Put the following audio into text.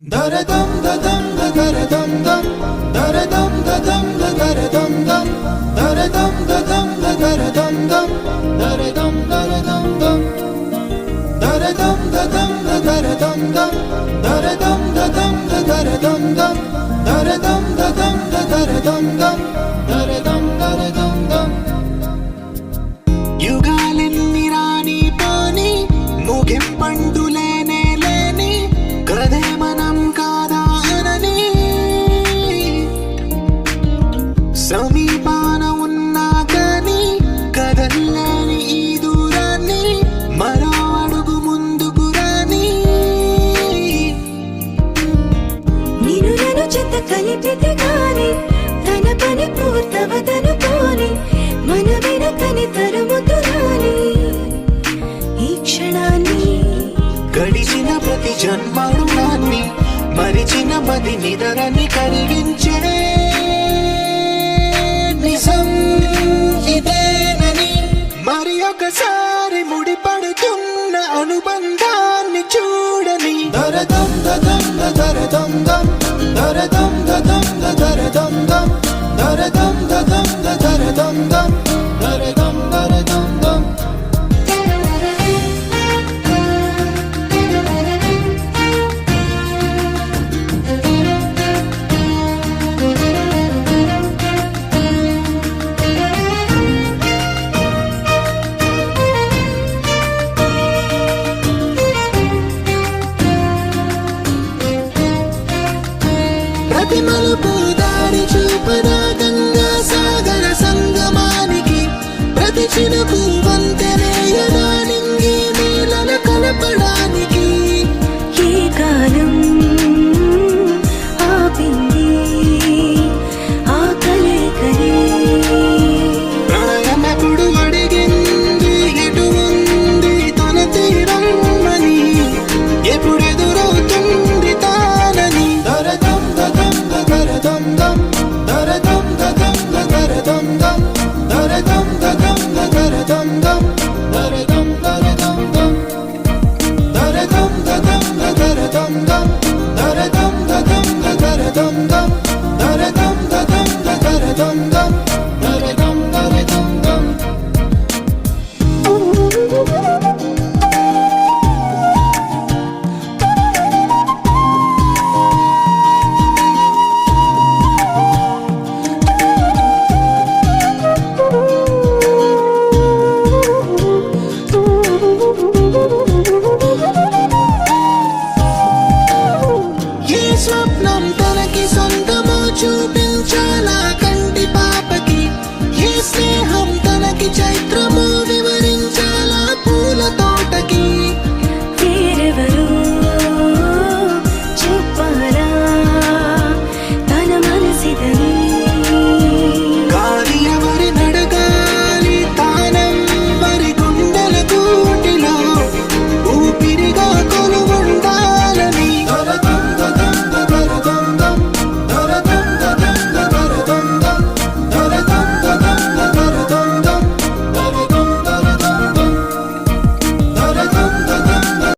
దరదం దదం దరదం దం దరదం దదం దరదం దం దరదం దదం దరదం దం దరదం దరదం దం దరదం దదం దరదం దం దరదం దదం దరదం దం దరదం దదం దరదం దం దరదం దరదం దం యుగాలెన్ని రాని పోని ముగింపండులేనే లేని కదే మనం కాదా అనని సమీపాన ఉన్నా కానీ కదల్లేని ఈ దూరాన్ని మరో అడుగు ముందుకు రాని నిన్ను నన్ను చెత్త కలిపితే గాని తన పని పూర్తవదనుకోని మన వెనకని తరుముతురాని ఈ క్షణాన్ని గడిచిన ప్రతి జన్మరుణాన్ని మరిచిన మది నిదరని కరిగించే నిజం ఇదేనని మరి ఒకసారి ముడిపడుతున్న అనుబంధాన్ని చూడని దరదం దదం దరదం దం దరదం దదం దరదం దం దరదం దదం దరదం దం దరదం దరదం దం ప్రతి మలుపు